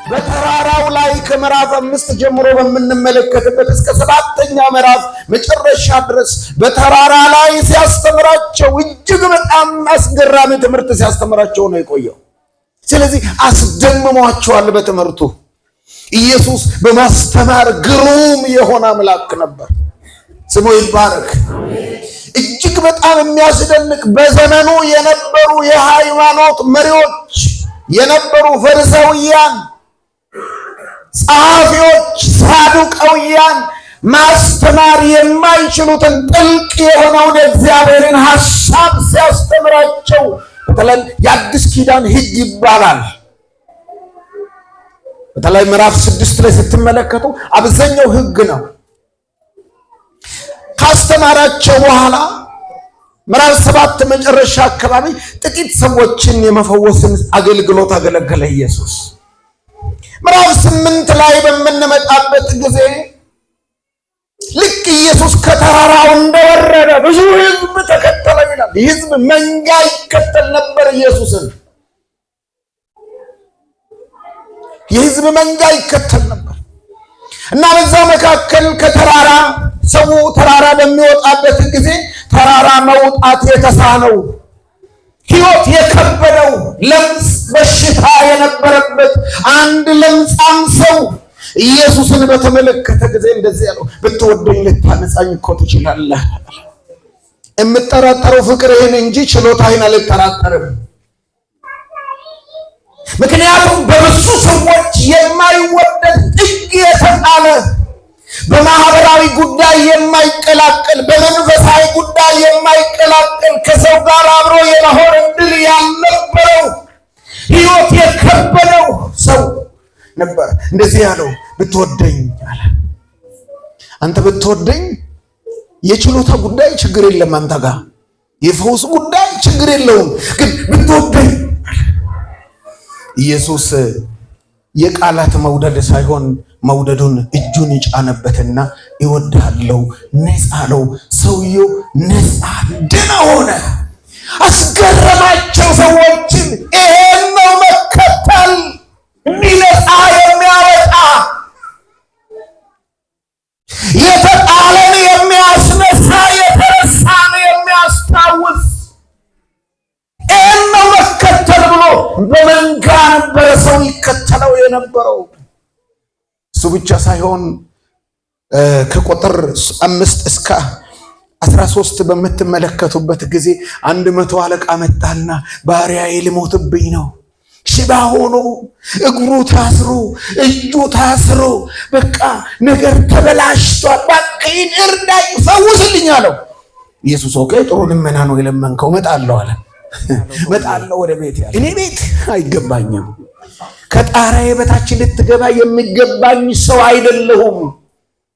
በተራራው ላይ ከምዕራፍ 5 ጀምሮ በምንመለከትበት እስከ 7ኛው ምዕራፍ መጨረሻ ድረስ በተራራ ላይ ሲያስተምራቸው እጅግ በጣም አስገራሚ ትምህርት ሲያስተምራቸው ነው የቆየው። ስለዚህ አስደምሟቸዋል በትምህርቱ። ኢየሱስ በማስተማር ግሩም የሆነ አምላክ ነበር። ስሙ ይባረክ። እጅግ በጣም የሚያስደንቅ በዘመኑ የነበሩ የሃይማኖት መሪዎች የነበሩ ፈሪሳውያን፣ ጸሐፊዎች፣ ሳዱቃውያን ማስተማር የማይችሉትን ጥልቅ የሆነውን የእግዚአብሔርን ሐሳብ ሲያስተምራቸው፣ በተለይ የአዲስ ኪዳን ሕግ ይባላል። በተለይ ምዕራፍ 6 ላይ ስትመለከቱ አብዛኛው ሕግ ነው። ካስተማራቸው በኋላ ምዕራፍ 7 መጨረሻ አካባቢ ጥቂት ሰዎችን የመፈወስን አገልግሎት አገለገለ ኢየሱስ። ምዕራፍ 8 ላይ በምንመጣበት ጊዜ ልክ ኢየሱስ ከተራራው እንደወረደ ብዙ ሕዝብ ተከተለ ይላል። የሕዝብ መንጋ ይከተል ነበር ኢየሱስን። የሕዝብ መንጋ ይከተል ነበር እና በዛ መካከል ከተራራ ሰው ተራራ በሚወጣበት ጊዜ ተራራ መውጣት የተሳነው፣ ሕይወት የከበደው፣ ለምጽ በሽታ የነበረበት አንድ ለምጻም ሰው ኢየሱስን በተመለከተ ጊዜ እንደዚህ ያለው፣ ብትወደኝ ልታነጻኝ እኮ ትችላለህ። የምጠራጠረው ፍቅርህን እንጂ ችሎታህን አልጠራጠርም። ምክንያቱም በብዙ ሰዎች የማይወደድ ጥግ የተጣለ፣ በማህበራዊ ጉዳይ የማይቀላቀል፣ በመንፈሳዊ ጉዳይ የማይቀላቀል፣ ከሰው ጋር አብሮ የመሆን እድል ያልነበረው፣ ሕይወት የከበደው ሰው ነበር። እንደዚህ ያለው ብትወደኝ አለ። አንተ ብትወደኝ የችሎታ ጉዳይ ችግር የለም፣ አንተ ጋር የፈውስ ጉዳይ ችግር የለውም፣ ግን ብትወደኝ። ኢየሱስ የቃላት መውደድ ሳይሆን መውደዱን እጁን ይጫነበትና ይወዳለው ነፃ አለው። ሰውየው ነፃ ድና ሆነ። አስገረማቸው ሰዎችን። ይሄን ነው መከተል፣ ነፃ የሚያወጣ የተጣለን የሚያስነሳ፣ የተረሳን የሚያስታውስ፣ ይሄን ነው መከተል ብሎ በመንጋ ነበረ ሰው ይከተለው የነበረው። እሱ ብቻ ሳይሆን ከቁጥር 5 እስከ 13 በምትመለከቱበት ጊዜ 100 አለቃ መጣና ባሪያዬ ሊሞትብኝ ነው፣ ሽባ ሆኖ እግሩ ታስሮ እጁ ታስሮ በቃ ነገር ተበላሽቷል፣ እባክህን እርዳኝ ፈውስልኝ አለው። ኢየሱስ ኦኬ ጥሩ ልመና ነው የለመንከው፣ እመጣለሁ አለ። እመጣለሁ ወደ ቤት ያለ፣ እኔ ቤት አይገባኝም፣ ከጣራዬ በታች ልትገባ የሚገባኝ ሰው አይደለሁም፣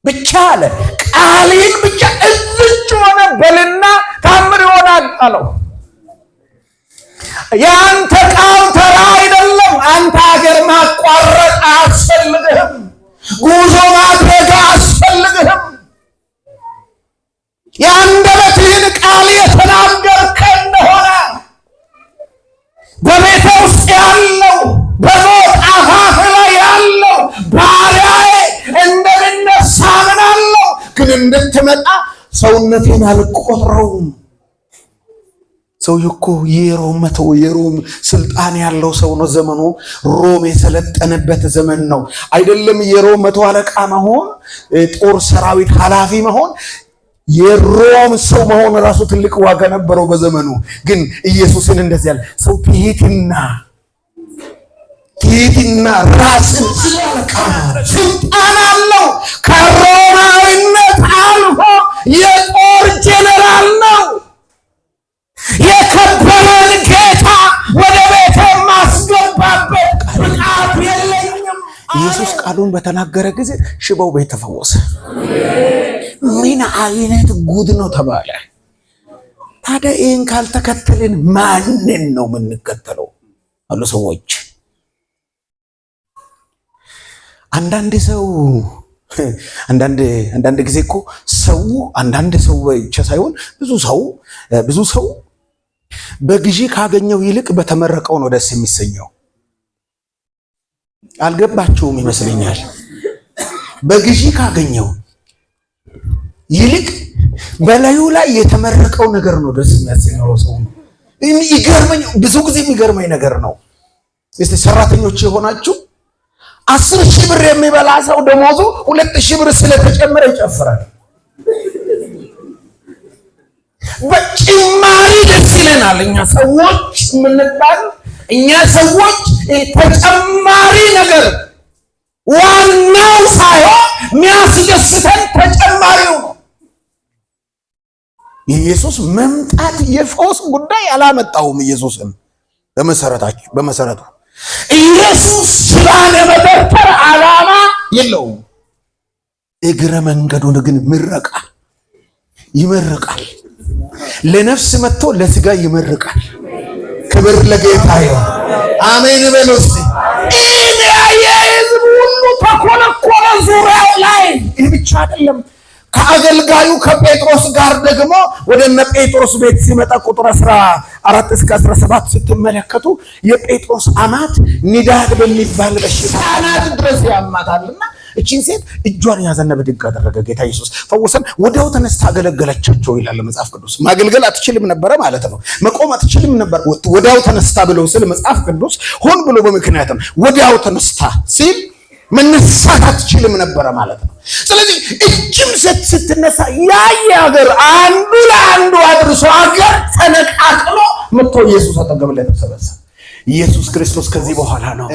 ብቻ አለ ቃሌን ብቻ እዝች ሆነ በልና ታምር ይሆናል አለው። የአንተ ቃል ተራ አይደለም። አንተ ሀገር ማቋረጥ አያስፈልግህም፣ ጉዞ ማድረግ አያስፈልግህም። የአንደበትህን ቃል የተናገርከ እንደሆነ በቤተ ውስጥ ያለው በሞት አፋፍ ላይ ያለው ባሪያዬ እንደምነሳ አምናለሁ፣ ግን እንድትመጣ ሰውነቴን አልቆጥረውም። ሰውዬው እኮ የሮም ስልጣን ያለው ሰው ነው። ዘመኑ ሮም የሰለጠነበት ዘመን ነው። አይደለም የሮም 100 አለቃ መሆን፣ ጦር ሰራዊት ኃላፊ መሆን፣ የሮም ሰው መሆን ራሱ ትልቅ ዋጋ ነበረው በዘመኑ። ግን ኢየሱስን እንደዚህ ያለ ሰው ትዕቢትና ራስን ሲያለቃ ስልጣን አለው። ከሮማዊነት አልፎ የጦር ጄኔራል ነው። የከበረን ጌታ ወደ ቤት ማስገባበት ብቃት የለኝም። ኢየሱስ ቃሉን በተናገረ ጊዜ ሽባው ቤት ተፈወሰ። ምን አይነት ጉድ ነው ተባለ። ታዲያ ይህን ካልተከተልን ማንን ነው የምንከተለው አሉ ሰዎች። አንዳንድ ጊዜ እኮ ሰው አንዳንድ ሰው ብቻ ሳይሆን ብዙ ሰው በግዢ ካገኘው ይልቅ በተመረቀው ነው ደስ የሚሰኘው። አልገባቸውም ይመስለኛል። በግዢ ካገኘው ይልቅ በላዩ ላይ የተመረቀው ነገር ነው ደስ የሚያሰኘው ሰው ነው። ይገርመኝ፣ ብዙ ጊዜ የሚገርመኝ ነገር ነው። እስቲ ሰራተኞች የሆናችሁ 10,000 ብር የሚበላ ሰው ደሞዙ 2,000 ብር ስለተጨመረ ይጨፍራል። በጭማሪ ደስ ይለናል። እኛ ሰዎች የምንባል ተጨማሪ ነገር ዋናው ሳይሆን የሚያስደስተን ተጨማሪው ነው። የኢየሱስ መምጣት የፈውስ ጉዳይ አላመጣውም። ኢየሱስን በመሰረቱ ኢየሱስ ስራን የመበርተር ዓላማ የለውም። እግረ መንገዱን ግን ይመርቃል። ለነፍስ መጥቶ ለስጋ ይመርቃል። ክብር ለጌታ ይሁን። አሜን በሉ እስቲ። ህዝብ ሁሉ ተኮለኮለ ዙሪያው ላይ። ይህ ብቻ አይደለም። ከአገልጋዩ ከጴጥሮስ ጋር ደግሞ ወደ እነ ጴጥሮስ ቤት ሲመጣ ቁጥር 14 እስከ 17 ስትመለከቱ የጴጥሮስ አማት ኒዳድ በሚባል በሽታ አናት ድረስ ያማታልና እቺን ሴት እጇን ያዘና ብድግ አደረገ። ጌታ ኢየሱስ ፈወሰን። ወዲያው ተነስታ አገለገለቻቸው ይላል መጽሐፍ ቅዱስ። ማገልገል አትችልም ነበር ማለት ነው። መቆም አትችልም ነበር። ወዲያው ተነስታ ብለው ስለ መጽሐፍ ቅዱስ ሆን ብሎ በምክንያትም ወዲያው ተነስታ ሲል መነሳት አትችልም ነበር ማለት ነው። ስለዚህ እጅም ስትነሳ ሀገር አንዱ ለአንዱ አድርሶ ሀገር ተነቃቅሎ መጥቶ ኢየሱስ አጠገብ ላይ ተሰበሰበ። ኢየሱስ ክርስቶስ ከዚህ በኋላ ነው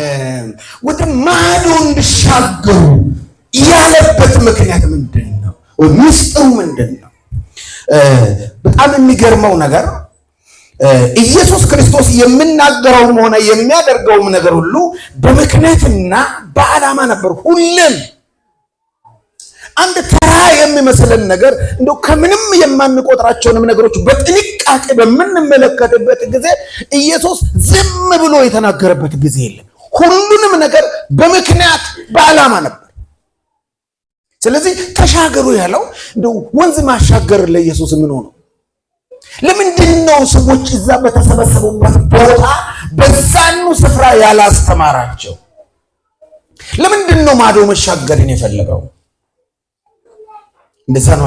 ወደ ማዶ እንዲሻገሩ ያለበት ምክንያት ምንድን ነው? ምስጢሩ ምንድን ነው? በጣም የሚገርመው ነገር ኢየሱስ ክርስቶስ የሚናገረውም ሆነ የሚያደርገውም ነገር ሁሉ በምክንያትና በዓላማ ነበር። ሁሉም አንድ ተራ የሚመስለን ነገር እንደው ከምንም የማንቆጥራቸውንም ነገሮች በጥንቃቄ በምንመለከትበት ጊዜ ኢየሱስ ዝም ብሎ የተናገረበት ጊዜ የለም። ሁሉንም ነገር በምክንያት በዓላማ ነበር። ስለዚህ ተሻገሩ ያለው እንደው ወንዝ ማሻገር ለኢየሱስ ምን ሆኖ? ለምንድን ነው ሰዎች እዛ በተሰበሰቡበት ቦታ በዛኑ ስፍራ ያላስተማራቸው? ለምንድን ነው ማዶ መሻገርን የፈለገው? እንደዛ ነው።